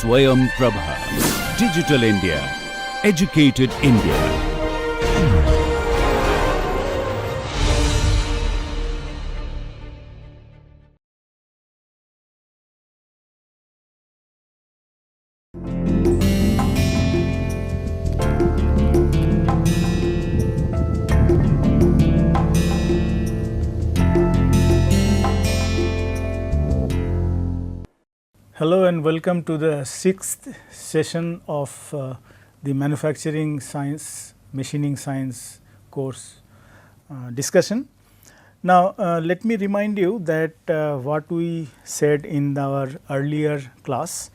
SwayamPrabha. Digital India. Educated India. Hello and welcome to the 6th session of the Manufacturing Science, Machining Science course discussion. Now, let me remind you that what we said in our earlier class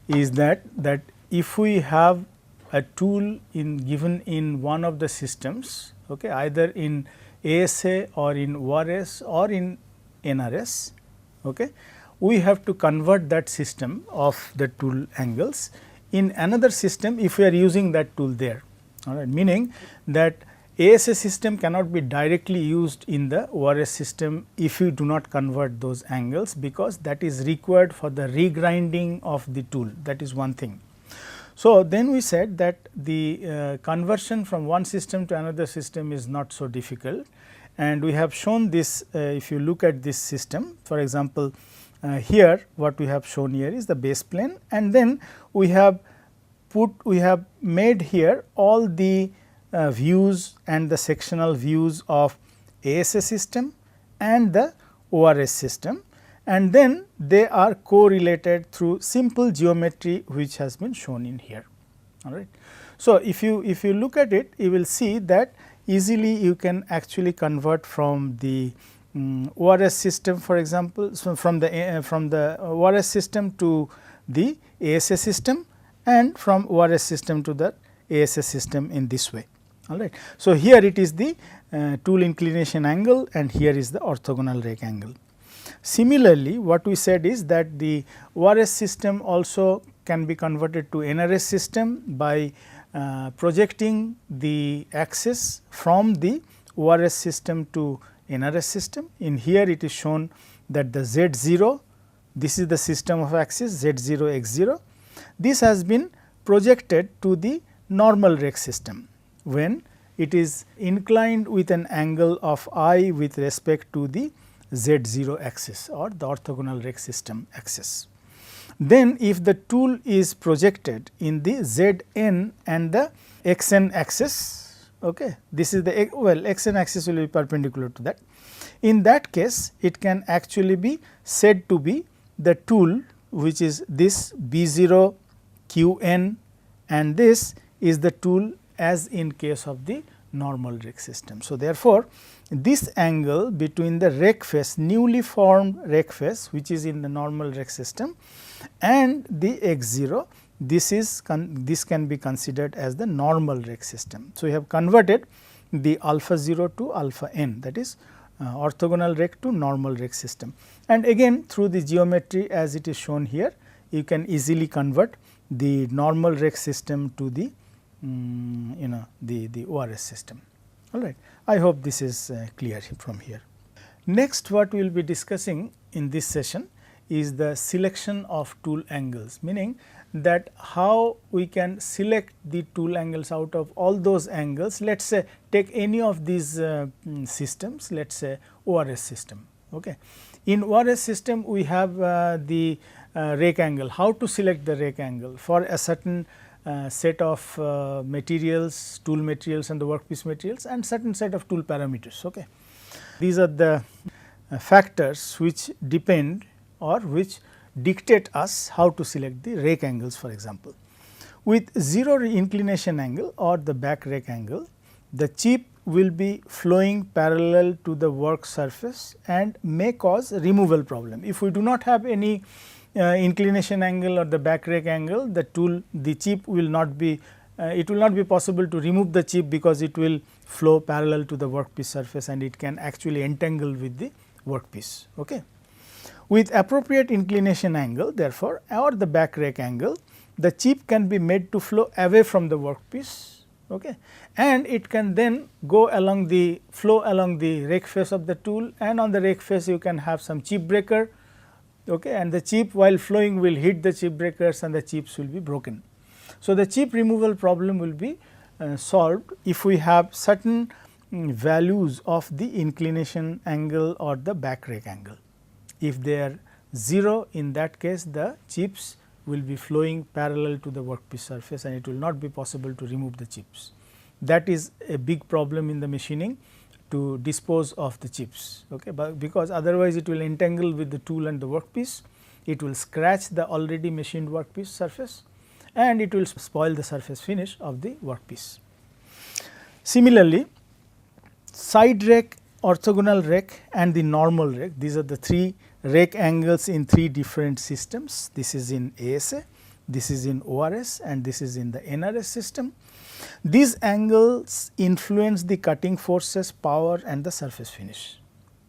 is that if we have a tool given in one of the systems, okay, either in ASA or in ORS or in NRS, okay, we have to convert that system of the tool angles in another system if we are using that tool there, all right, meaning that ASA system cannot be directly used in the ORS system if you do not convert those angles, because that is required for the regrinding of the tool, that is one thing. So, then we said that the conversion from one system to another system is not so difficult, and we have shown this. If you look at this system, for example, here what we have shown here is the base plane, and then we have made here all the views and the sectional views of ASA system and the ORS system, and then they are correlated through simple geometry which has been shown in here, all right. So, if you look at it, you will see that easily you can actually convert from the ORS system, for example, so from the ORS system to the ASA system, and from ORS system to the ASA system in this way, all right. So, here it is the tool inclination angle, and here is the orthogonal rake angle. Similarly, what we said is that the ORS system also can be converted to NRS system by projecting the axis from the ORS system to NRS system. In here it is shown that the Z0, this is the system of axis Z0 X0, this has been projected to the normal rake system when it is inclined with an angle of I with respect to the Z0 axis or the orthogonal rake system axis. Then if the tool is projected in the Zn and the Xn axis, okay, this is the Xn axis will be perpendicular to that. In that case, it can actually be said to be the tool which is this B0 Qn, and this is the tool as in case of the normal rake system. So, therefore, this angle between the rake face, newly formed rake face which is in the normal rake system, and the X0, this can be considered as the normal rake system. So, we have converted the alpha 0 to alpha n, that is orthogonal rake to normal rake system, and again through the geometry as it is shown here, you can easily convert the normal rake system to the the ORS system, all right. I hope this is clear from here. Next, what we will be discussing in this session is the selection of tool angles, meaning that how we can select the tool angles out of all those angles. Let us say take any of these systems, let us say ORS system. Okay. In ORS system we have the rake angle. How to select the rake angle for a certain set of materials, tool materials and the workpiece materials, and certain set of tool parameters. Okay. These are the factors which depend or which dictate us how to select the rake angles, for example. With 0 inclination angle or the back rake angle, the chip will be flowing parallel to the work surface and may cause removal problem. If we do not have any inclination angle or the back rake angle, the chip will not be it will not be possible to remove the chip, because it will flow parallel to the workpiece surface and it can actually entangle with the workpiece. Okay. With appropriate inclination angle, therefore, or the back rake angle, the chip can be made to flow away from the workpiece, okay, and it can then go along the flow along the rake face of the tool, and on the rake face you can have some chip breaker okay, and the chip while flowing will hit the chip breakers and the chips will be broken. So, the chip removal problem will be solved if we have certain values of the inclination angle or the back rake angle. If they are 0, in that case the chips will be flowing parallel to the workpiece surface and it will not be possible to remove the chips. That is a big problem in the machining to dispose of the chips, okay, but because otherwise it will entangle with the tool and the workpiece, it will scratch the already machined workpiece surface and it will spoil the surface finish of the workpiece. Similarly, side rake, orthogonal rake and the normal rake, these are the 3 rake angles in 3 different systems. This is in ASA, this is in ORS and this is in the NRS system. These angles influence the cutting forces, power and the surface finish.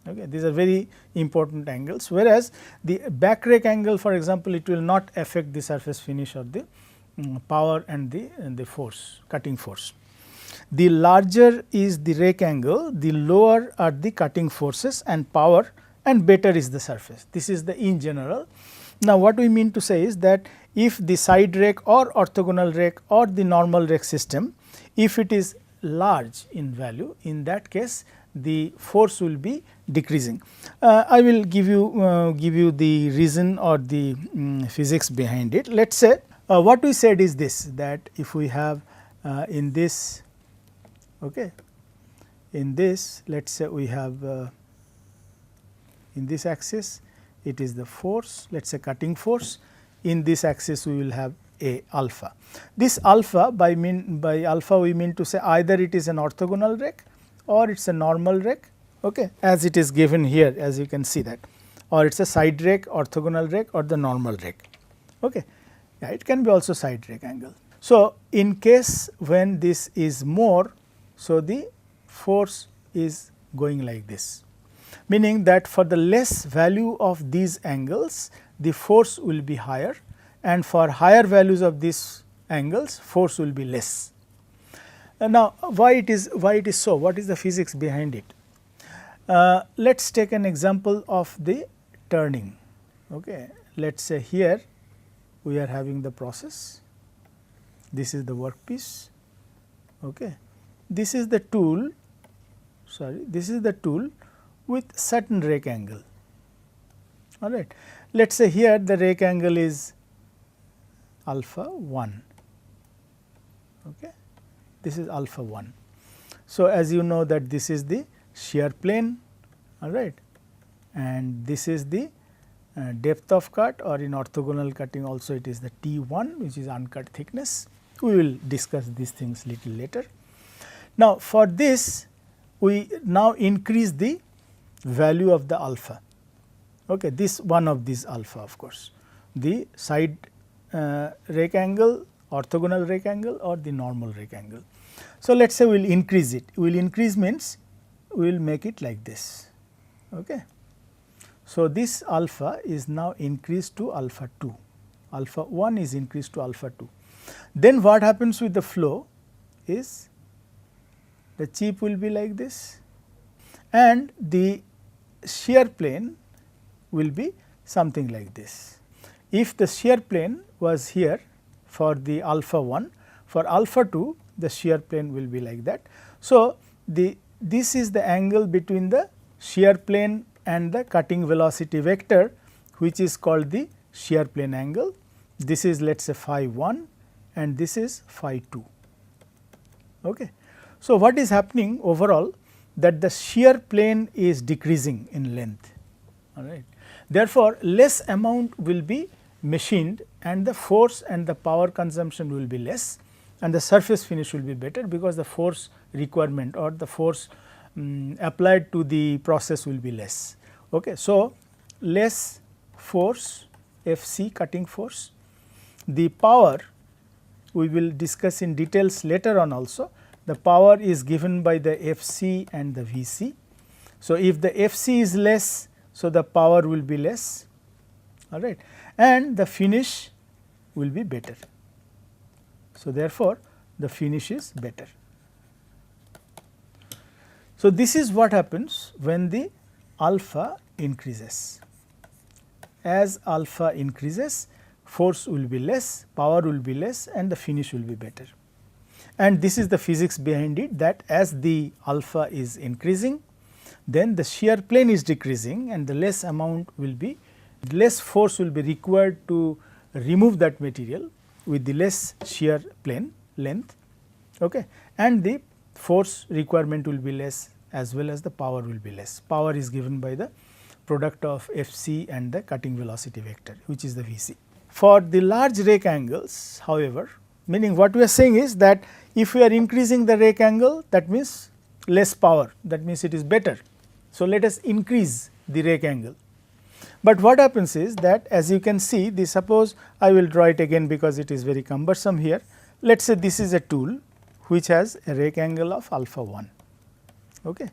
Okay. These are very important angles, whereas the back rake angle, for example, it will not affect the surface finish or the power and the force, cutting force. The larger is the rake angle, the lower are the cutting forces and power and better is the surface. This is the in general. Now, what we mean to say is that if the side rake or orthogonal rake or the normal rake system, if it is large in value, in that case the force will be decreasing. I will give you the reason or the physics behind it. Let us say what we said is this, that if we have in this, okay, in this let us say we have in this axis it is the force, let us say cutting force, in this axis we will have a alpha. This alpha by alpha we mean to say either it is an orthogonal rake or it is a normal rake, okay, as it is given here, as you can see that, or it is a side rake, orthogonal rake or the normal rake. Okay. Yeah, it can be also side rake angle. So, in case when this is more, so the force is going like this, meaning that for the less value of these angles the force will be higher and for higher values of these angles force will be less. Now, why it is so? What is the physics behind it? Let us take an example of the turning. Okay. Let us say here we are having the process, this is the workpiece, okay. This is the tool, this is the tool with certain rake angle, all right. Let us say here the rake angle is alpha 1, okay. This is alpha 1. So, as you know that this is the shear plane, all right, and this is the depth of cut, or in orthogonal cutting also it is the T1, which is uncut thickness. We will discuss these things little later. Now, for this we now increase the value of the alpha, okay, this one of these alpha, of course, the side rake angle, orthogonal rake angle or the normal rake angle. So, let us say we will increase it, we will increase means we will make it like this, okay. So, this alpha is now increased to alpha 2, alpha 1 is increased to alpha 2. Then what happens with the flow is the chip will be like this and the shear plane will be something like this. If the shear plane was here for the alpha 1, for alpha 2 the shear plane will be like that. So, this is the angle between the shear plane and the cutting velocity vector, which is called the shear plane angle. This is let us say phi 1 and this is phi 2. Okay. So, what is happening overall, that the shear plane is decreasing in length, all right. Therefore, less amount will be machined and the force and the power consumption will be less and the surface finish will be better, because the force requirement or the force applied to the process will be less. Okay. So, less force Fc cutting force, the power we will discuss in details later on also. The power is given by the Fc and the Vc. So, if the Fc is less, so the power will be less, all right, and the finish will be better. So, therefore, the finish is better. So, this is what happens when the alpha increases. as alpha increases, force will be less, power will be less, and the finish will be better. And this is the physics behind it, that as the alpha is increasing, then the shear plane is decreasing and the less amount will be, less force will be required to remove that material with the less shear plane length, okay, and the force requirement will be less as well as the power will be less. Power is given by the product of Fc and the cutting velocity vector, which is the Vc. For the large rake angles, however, meaning what we are saying is that if we are increasing the rake angle, that means less power, that means it is better. So, let us increase the rake angle. But what happens is that, as you can see, this, suppose I will draw it again because it is very cumbersome here. Let us say this is a tool which has a rake angle of alpha 1, okay,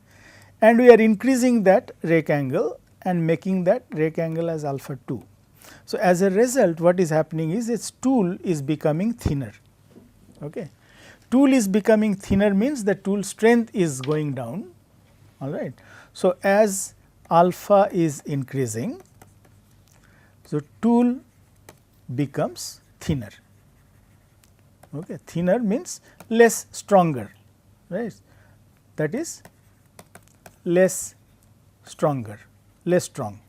and we are increasing that rake angle and making that rake angle as alpha 2. So, as a result, what is happening is its tool is becoming thinner. Okay. Tool is becoming thinner means the tool strength is going down, all right. So, as alpha is increasing, so tool becomes thinner, okay. Thinner means less stronger, right, that is less stronger, less strong.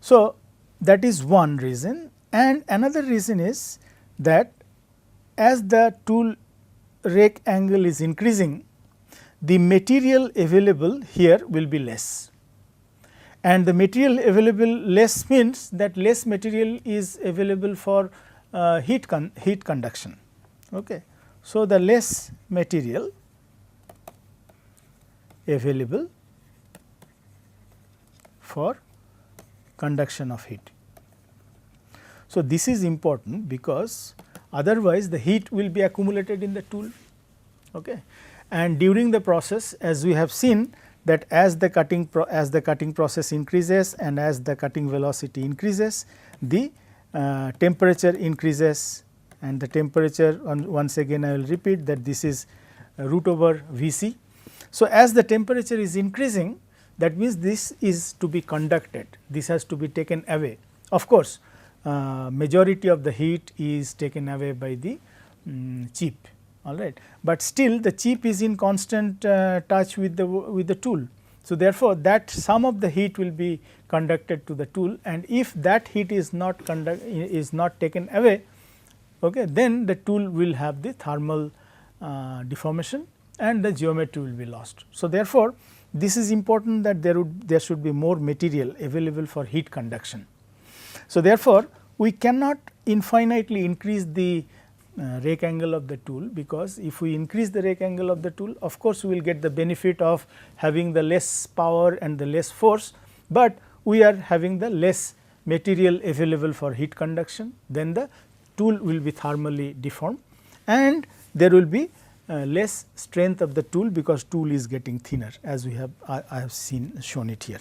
So, that is one reason, and another reason is that as the tool rake angle is increasing, the material available here will be less, and the material available less means that less material is available for heat conduction. Okay. So, the less material available for conduction of heat. So, this is important because otherwise the heat will be accumulated in the tool, okay. And during the process, as we have seen that as the cutting process increases and as the cutting velocity increases, the temperature increases, and the temperature, once again I will repeat that this is root over Vc. So, as the temperature is increasing, that means this is to be conducted, this has to be taken away. Of course, majority of the heat is taken away by the chip, all right, but still the chip is in constant touch with the tool. So, therefore, that some of the heat will be conducted to the tool, and if that heat is not taken away, okay, then the tool will have the thermal deformation and the geometry will be lost. So, therefore, this is important that there should be more material available for heat conduction. So, therefore, we cannot infinitely increase the rake angle of the tool, because if we increase the rake angle of the tool, of course, we will get the benefit of having the less power and the less force, but we are having the less material available for heat conduction, then the tool will be thermally deformed and there will be less strength of the tool, because tool is getting thinner, as we have I have shown it here.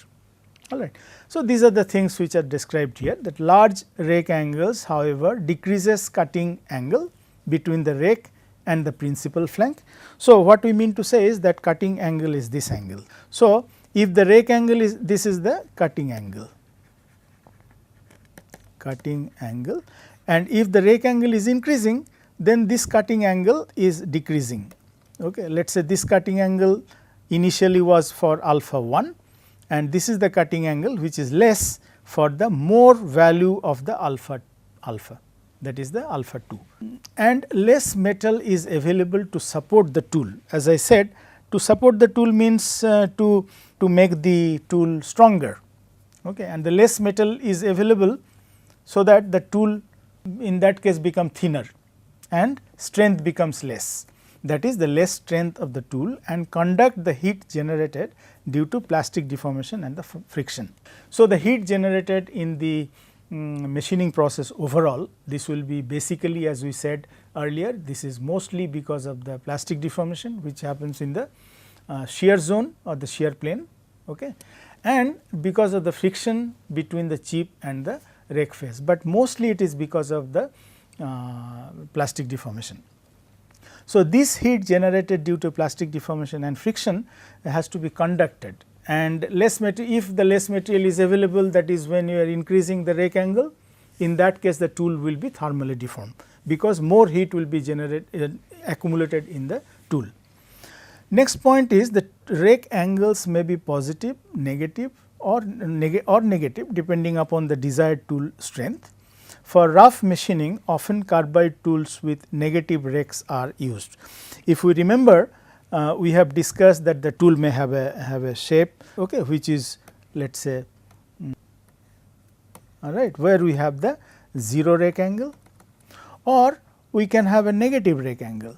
All right. So, these are the things which are described here, that large rake angles, however, decreases cutting angle between the rake and the principal flank. So, what we mean to say is that cutting angle is this angle. So, if the rake angle is, this is the cutting angle, and if the rake angle is increasing, then this cutting angle is decreasing. Okay. Let us say this cutting angle initially was for alpha 1, and this is the cutting angle which is less for the more value of the alpha, that is the alpha 2, and less metal is available to support the tool. As I said, to support the tool means to make the tool stronger, okay, and the less metal is available, so that the tool in that case become thinner and strength becomes less, that is the less strength of the tool, and conduct the heat generated due to plastic deformation and the friction. So, the heat generated in the machining process overall, this will be basically, as we said earlier, this is mostly because of the plastic deformation which happens in the shear zone or the shear plane, okay, and because of the friction between the chip and the rake face, but mostly it is because of the plastic deformation. So, this heat generated due to plastic deformation and friction has to be conducted and if the less material is available, that is when you are increasing the rake angle, in that case the tool will be thermally deformed, because more heat will be accumulated in the tool. Next point is the rake angles may be positive, negative or negative depending upon the desired tool strength. For rough machining, often carbide tools with negative rakes are used. If we remember, we have discussed that the tool may have a shape, okay, which is, let us say, all right, where we have the 0 rake angle, or we can have a negative rake angle.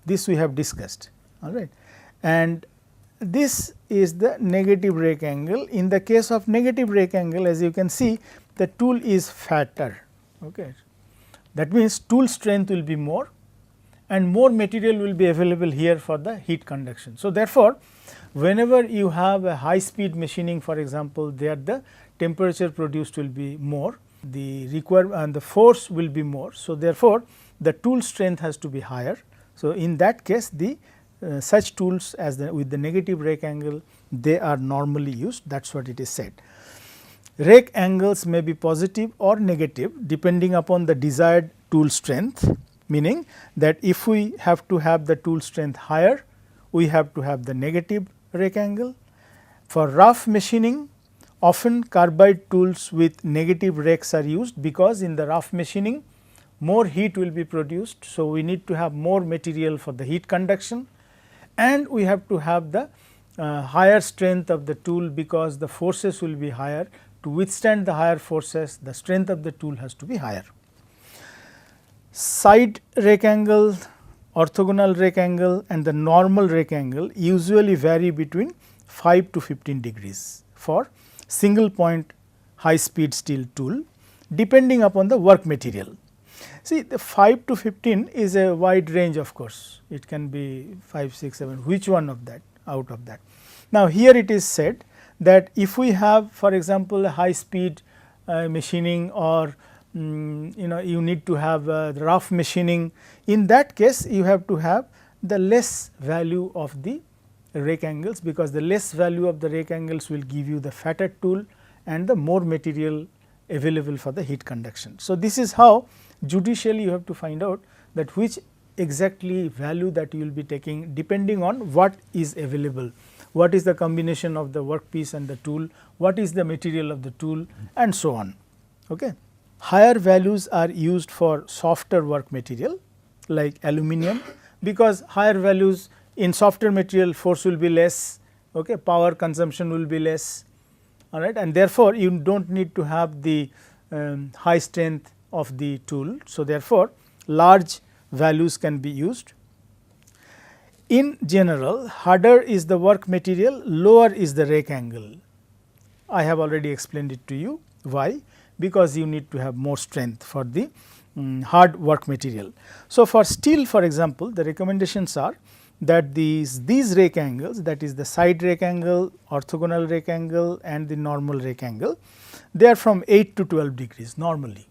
This we have discussed, all right, and this is the negative rake angle. In the case of negative rake angle, as you can see, the tool is fatter. Okay. That means, tool strength will be more and more material will be available here for the heat conduction. So, therefore, whenever you have a high speed machining, for example, there the temperature produced will be more, the requirement and the force will be more. So, therefore, the tool strength has to be higher. So, in that case, the such tools as with the negative rake angle, they are normally used, that is what it is said. Rake angles may be positive or negative depending upon the desired tool strength, meaning that if we have to have the tool strength higher, we have to have the negative rake angle. For rough machining, often carbide tools with negative rakes are used, because in the rough machining more heat will be produced. So, we need to have more material for the heat conduction, and we have to have the higher strength of the tool, because the forces will be higher. To withstand the higher forces, the strength of the tool has to be higher. Side rake angle, orthogonal rake angle and the normal rake angle usually vary between 5 to 15 degrees for single point high speed steel tool, depending upon the work material. See, the 5 to 15 is a wide range, of course, it can be 5, 6, 7, which one of that out of that. Now, here it is said that if we have, for example, a high speed machining, or you need to have rough machining, in that case you have to have the less value of the rake angles, because the less value of the rake angles will give you the fatter tool and the more material available for the heat conduction. So, this is how judicially you have to find out that which exactly value that you will be taking depending on what is available, what is the combination of the workpiece and the tool, what is the material of the tool, and so on. Okay. Higher values are used for softer work material like aluminum, because higher values in softer material force will be less, okay, power consumption will be less, all right, and therefore, you do not need to have the high strength of the tool. So, therefore, large values can be used. In general, harder is the work material, lower is the rake angle. I have already explained it to you. Why? Because you need to have more strength for the hard work material. So, for steel, for example, the recommendations are that these rake angles, that is the side rake angle, orthogonal rake angle and the normal rake angle, they are from 8 to 12 degrees normally.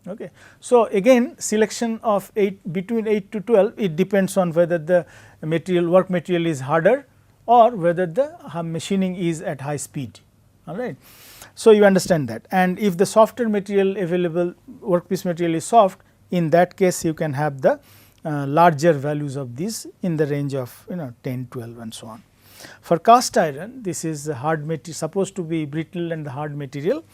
Okay. So, again selection of between 8 to 12, it depends on whether the work material is harder or whether the machining is at high speed, all right. So, you understand that, and if the softer material available, workpiece material is soft, in that case you can have the larger values of these in the range of 10, 12 and so on. For cast iron, this is hard material, supposed to be brittle and the hard material.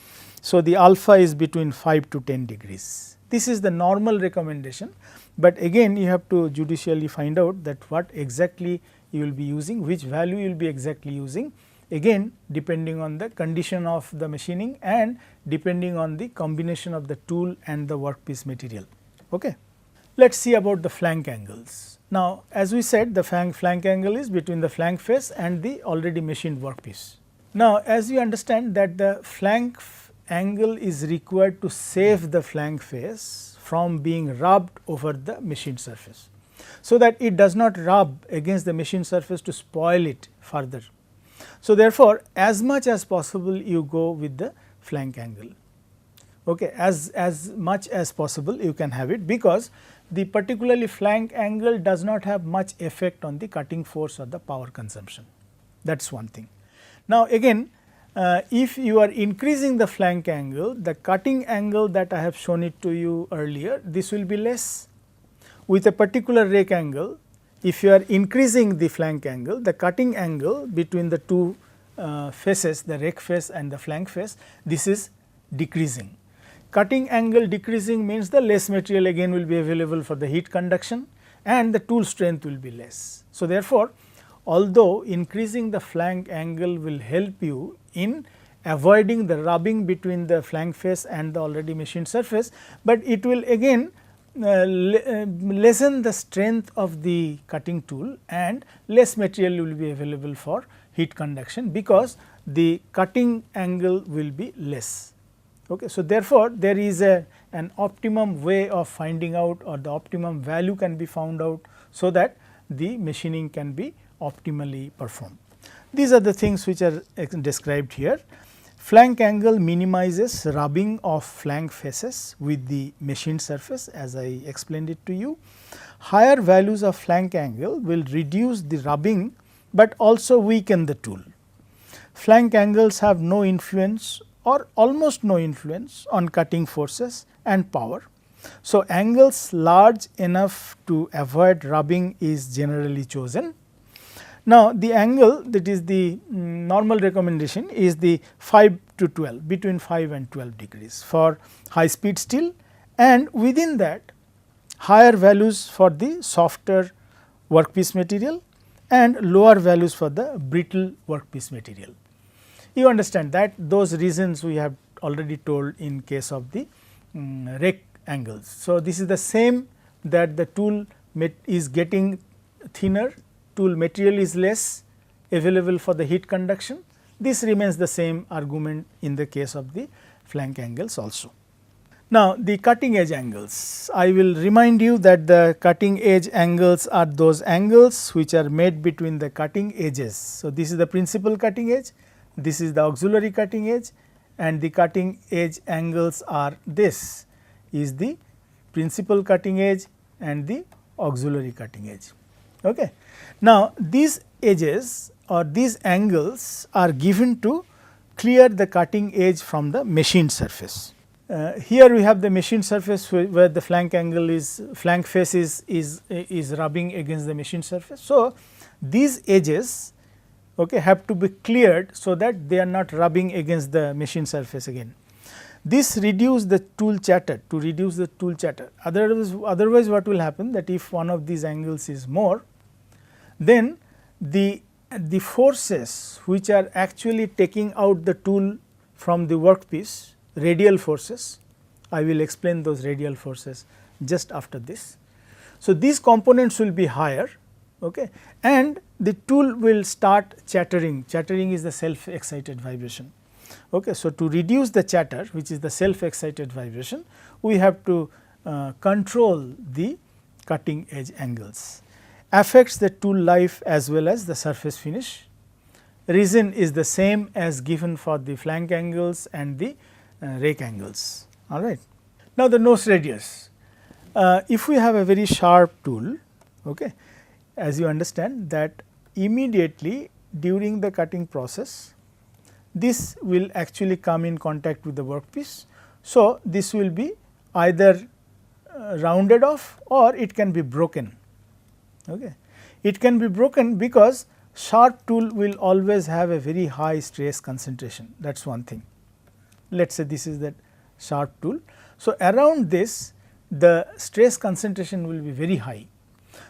So, the alpha is between 5 to 10 degrees. This is the normal recommendation, but again you have to judicially find out that what exactly you will be using, which value you will be exactly using, again depending on the condition of the machining and depending on the combination of the tool and the workpiece material. Okay. Let us see about the flank angles. Now, as we said, the flank angle is between the flank face and the already machined workpiece. Now, as you understand that the flank angle is required to save the flank face from being rubbed over the machined surface, so that it does not rub against the machined surface to spoil it further. So, therefore, as much as possible you go with the flank angle, okay, as much as possible you can have it, because the particularly flank angle does not have much effect on the cutting force or the power consumption. That is one thing. Now, again if you are increasing the flank angle, the cutting angle that I have shown it to you earlier, this will be less. With a particular rake angle, if you are increasing the flank angle, the cutting angle between the two faces, the rake face and the flank face, this is decreasing. Cutting angle decreasing means the less material again will be available for the heat conduction and the tool strength will be less. So, therefore, although increasing the flank angle will help you in avoiding the rubbing between the flank face and the already machined surface, but it will again lessen the strength of the cutting tool and less material will be available for heat conduction, because the cutting angle will be less. Okay. So, therefore, there is an optimum way of finding out, or the optimum value can be found out, so that the machining can be optimally performed. These are the things which are described here. Flank angle minimizes rubbing of flank faces with the machined surface, as I explained it to you. Higher values of flank angle will reduce the rubbing, but also weaken the tool. Flank angles have no influence or almost no influence on cutting forces and power. So, angles large enough to avoid rubbing is generally chosen. Now, the angle, that is the normal recommendation, is the 5 to 12, between 5 and 12 degrees for high speed steel, and within that higher values for the softer workpiece material and lower values for the brittle workpiece material. You understand that those reasons we have already told in case of the rake angles. So, this is the same, that the tool is getting thinner, tool material is less available for the heat conduction. This remains the same argument in the case of the flank angles also. Now, the cutting edge angles, I will remind you that the cutting edge angles are those angles which are made between the cutting edges. So, this is the principal cutting edge, this is the auxiliary cutting edge, and the cutting edge angles are this is the principal cutting edge and the auxiliary cutting edge. Okay. Now, these edges or these angles are given to clear the cutting edge from the machined surface. Here we have the machined surface where the flank angle is, flank face is rubbing against the machined surface. So, these edges have to be cleared so that they are not rubbing against the machined surface again. This reduces the tool chatter, to reduce the tool chatter. Otherwise what will happen, that if one of these angles is more, then the forces which are actually taking out the tool from the workpiece, radial forces, I will explain those radial forces just after this. So, these components will be higher, and the tool will start chattering. Chattering is the self excited vibration. So, to reduce the chatter, which is the self excited vibration, we have to control the cutting edge angles. Affects the tool life as well as the surface finish. Reason is the same as given for the flank angles and the rake angles. All right. Now, the nose radius. If we have a very sharp tool, as you understand that immediately during the cutting process, this will actually come in contact with the workpiece. So, this will be either rounded off or it can be broken. It can be broken because sharp tool will always have a very high stress concentration, that is one thing. Let us say this is that sharp tool. So, around this the stress concentration will be very high.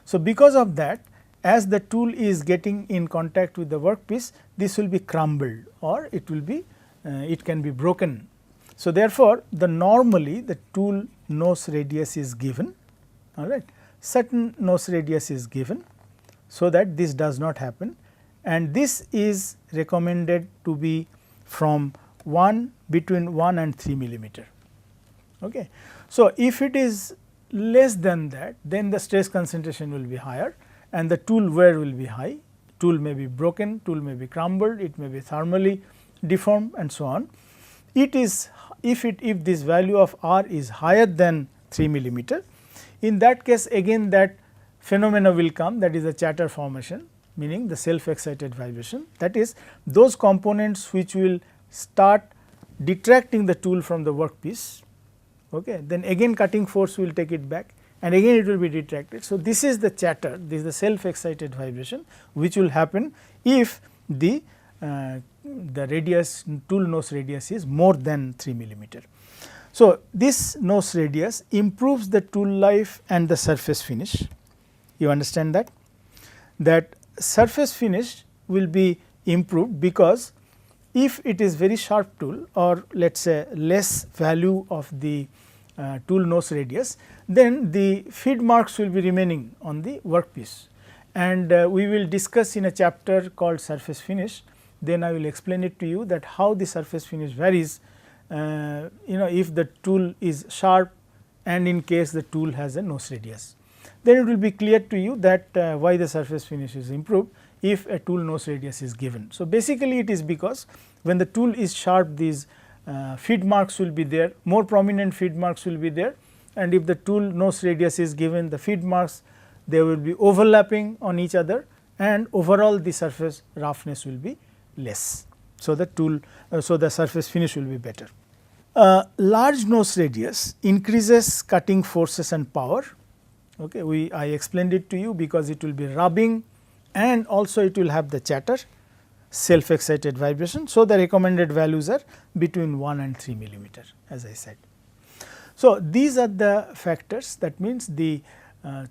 So, because of that, as the tool is getting in contact with the workpiece, this will be crumbled or it will be it can be broken. So, therefore, normally the tool nose radius is given, all right, certain nose radius is given, so that this does not happen, and this is recommended to be from between 1 and 3 millimeter. So, if it is less than that, then the stress concentration will be higher and the tool wear will be high. Tool may be broken, tool may be crumbled, it may be thermally deformed and so on. It is if this value of R is higher than 3 millimeter, in that case again that phenomena will come, that is a chatter formation, meaning the self excited vibration, that is those components which will start detracting the tool from the workpiece, okay, then again cutting force will take it back and again it will be detracted. So, this is the chatter, this is the self excited vibration which will happen if the radius, tool nose radius is more than 3 millimeter. So, this nose radius improves the tool life and the surface finish. You understand that? That surface finish will be improved because if it is very sharp tool or let us say less value of the tool nose radius, then the feed marks will be remaining on the workpiece, and we will discuss in a chapter called surface finish. Then I will explain it to you that how the surface finish varies, if the tool is sharp and in case the tool has a nose radius. Then it will be clear to you that why the surface finish is improved if a tool nose radius is given. So, basically it is because when the tool is sharp, these feed marks will be there, more prominent feed marks will be there, and if the tool nose radius is given, the feed marks, they will be overlapping on each other and overall the surface roughness will be less. So, the tool so the surface finish will be better. Large nose radius increases cutting forces and power. Okay, I explained it to you because it will be rubbing and also it will have the chatter, self excited vibration. So, the recommended values are between 1 and 3 millimeter, as I said. So, these are the factors, that means the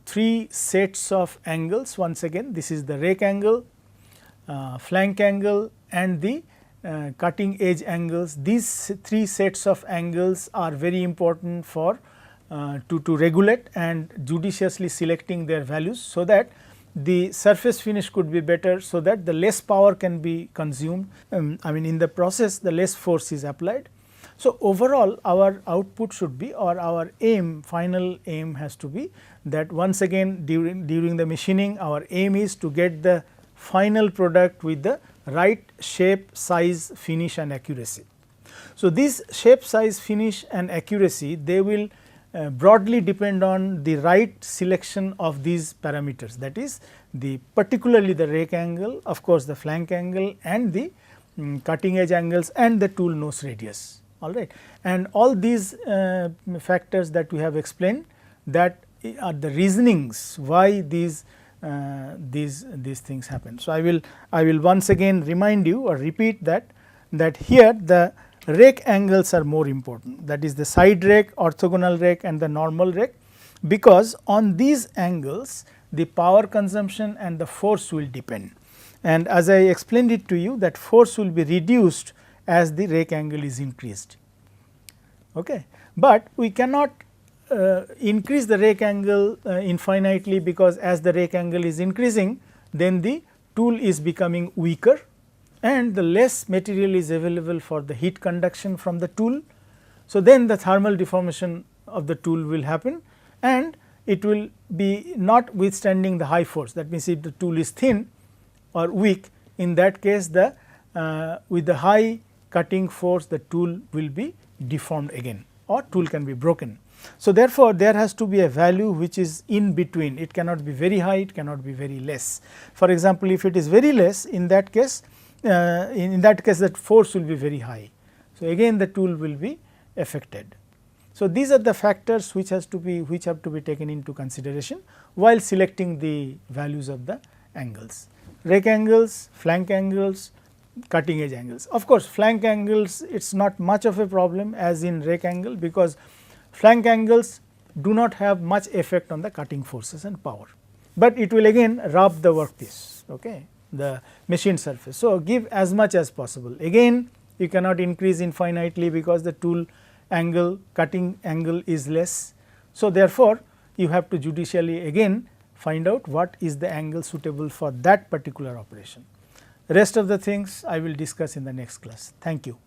3 sets of angles. Once again, this is the rake angle, flank angle and the cutting edge angles. These 3 sets of angles are very important for to regulate and judiciously selecting their values, so that the surface finish could be better, so that the less power can be consumed. I mean, in the process the less force is applied. So, overall our output should be, or our aim, final aim has to be that once again during the machining our aim is to get the final product with the right shape, size, finish and accuracy. So, this shape, size, finish and accuracy, they will broadly depend on the right selection of these parameters, that is particularly the rake angle, of course, the flank angle and the cutting edge angles and the tool nose radius, all right. And all these factors that we have explained, that are the reasonings why these things happen. So, I will once again remind you or repeat that here the rake angles are more important, that is the side rake, orthogonal rake and the normal rake, because on these angles the power consumption and the force will depend, and as I explained it to you, that force will be reduced as the rake angle is increased. Okay. But we cannot increase the rake angle infinitely, because as the rake angle is increasing, then the tool is becoming weaker and the less material is available for the heat conduction from the tool. So, then the thermal deformation of the tool will happen and it will be not withstanding the high force. That means, if the tool is thin or weak, in that case the with the high cutting force the tool will be deformed again or tool can be broken. So, therefore, there has to be a value which is in between, it cannot be very high, it cannot be very less. For example, if it is very less, in that case that force will be very high. So, again the tool will be affected. So, these are the factors which have to be taken into consideration while selecting the values of the angles, rake angles, flank angles, cutting edge angles. Of course, flank angles, it is not much of a problem as in rake angle, because flank angles do not have much effect on the cutting forces and power, but it will again rub the workpiece, okay, the machine surface. So, give as much as possible. Again, you cannot increase infinitely because the tool angle, cutting angle is less. So, therefore, you have to judicially again find out what is the angle suitable for that particular operation. Rest of the things I will discuss in the next class. Thank you.